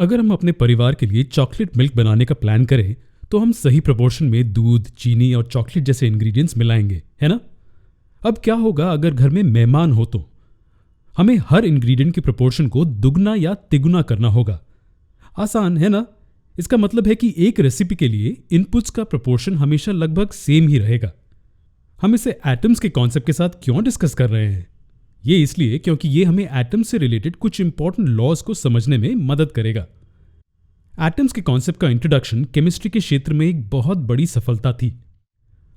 अगर हम अपने परिवार के लिए चॉकलेट मिल्क बनाने का प्लान करें तो हम सही प्रोपोर्शन में दूध, चीनी और चॉकलेट जैसे इंग्रेडिएंट्स मिलाएंगे, है ना? अब क्या होगा अगर घर में मेहमान हो तो हमें हर इंग्रेडिएंट के प्रोपोर्शन को दुगना या तिगुना करना होगा। आसान है ना? इसका मतलब है कि एक रेसिपी के लिए इनपुट्स का प्रोपोर्शन हमेशा लगभग सेम ही रहेगा। हम इसे एटम्स के कॉन्सेप्ट के साथ क्यों डिस्कस कर रहे हैं? ये इसलिए क्योंकि ये हमें एटम्स से रिलेटेड कुछ इंपॉर्टेंट लॉज को समझने में मदद करेगा। एटम्स के कॉन्सेप्ट का इंट्रोडक्शन केमिस्ट्री के क्षेत्र में एक बहुत बड़ी सफलता थी।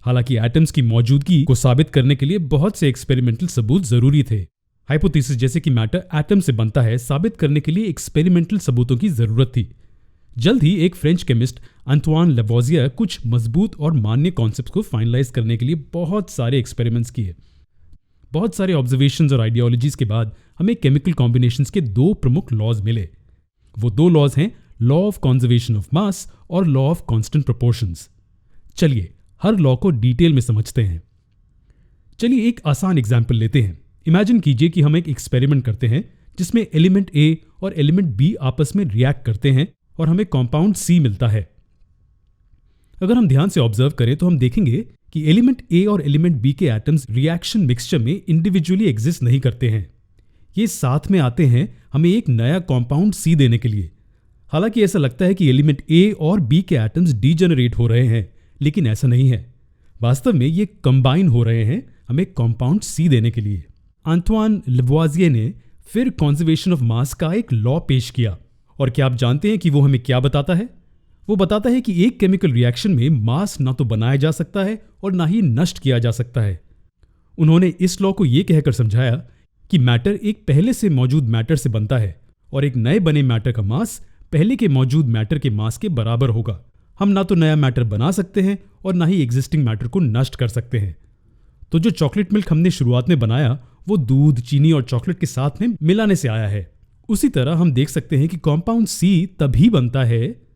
हालांकि एटम्स की मौजूदगी को साबित करने के लिए बहुत से एक्सपेरिमेंटल सबूत जरूरी थे। हाइपोथेसिस जैसे कि मैटर एटम से बनता है साबित करने के लिए एक्सपेरिमेंटल सबूतों की जरूरत थी। जल्द ही एक फ्रेंच केमिस्ट अंतवान लेवोजियर कुछ मजबूत और मान्य कॉन्सेप्ट्स को फाइनलाइज करने के लिए बहुत सारे एक्सपेरिमेंट्स किए। बहुत सारे ऑब्जर्वेशंस और आइडियोलॉजीज के बाद हमें केमिकल कॉम्बिनेशंस के दो प्रमुख लॉज मिले। वो दो लॉज हैं law of conservation of mass और लॉ ऑफ कांस्टेंट प्रोपोर्शंस। चलिए हर लॉ को डिटेल में समझते हैं। चलिए एक आसान एग्जांपल लेते हैं। इमेजिन कीजिए कि हम एक एक्सपेरिमेंट करते हैं जिसमें एलिमेंट ए और एलिमेंट बी आपस में रिएक्ट करते हैं और हमें कंपाउंड सी मिलता है। अगर हम ध्यान से ऑब्जर्व करें तो हम देखेंगे कि एलिमेंट ए और एलिमेंट बी के एटम्स रिएक्शन मिक्सचर में इंडिविजुअली एग्जिस्ट नहीं करते हैं। ये साथ में आते हैं हमें एक नया कंपाउंड सी देने के लिए। हालांकि ऐसा लगता है कि एलिमेंट ए और बी के एटम्स डीजेनरेट हो रहे हैं, लेकिन ऐसा नहीं है। वास्तव में ये कंबाइन हो रहे हैं हमें कंपाउंड सी देने के लिए। अंतवान लेवोजियर ने फिर कंजर्वेशन ऑफ मास का एक लॉ पेश किया। और क्या आप जानते हैं कि वो हमें क्या बताता है? वो बताता है कि एक केमिकल रिएक्शन में मास ना तो बनाया जा सकता है और ना ही नष्ट किया जा सकता है। उन्होंने इस लॉ को ये कहकर समझाया कि मैटर एक पहले से मौजूद मैटर से बनता है और एक नए बने मैटर का मास पहले के मौजूद मैटर के मास के बराबर होगा। हम ना तो नया मैटर बना सकते हैं और ना ही एग्जिस्टिंग मैटर को नष्ट कर सकते हैं। तो जो चॉकलेट मिल्क हमने शुरुआत में बनाया वो दूध, चीनी और चॉकलेट के साथ में मिलाने से आया है। उसी तरह हम देख सकते हैं कि कंपाउंड सी तभी बनता है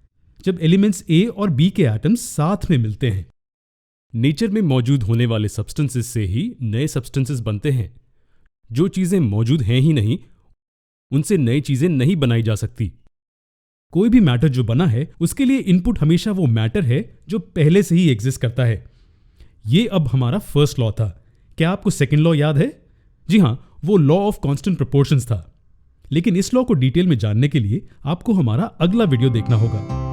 जब एलिमेंट्स ए और बी के एटम्स साथ में मिलते हैं। नेचर में मौजूद होने वाले सब्सटेंसेस से ही नए सब्सटेंसेस बनते हैं। जो चीजें मौजूद हैं ही नहीं, उनसे नई चीजें नहीं बनाई जा सकती। कोई भी मैटर जो बना है उसके लिए इनपुट हमेशा वो मैटर है जो पहले से ही एग्जिस्ट करता है। ये अब हमारा फर्स्ट लॉ था। क्या आपको सेकंड लॉ याद है? जी हां, वो लॉ ऑफ कांस्टेंट प्रोपोर्शंस था। लेकिन इस लॉ को डिटेल में जानने के लिए आपको हमारा अगला वीडियो देखना होगा।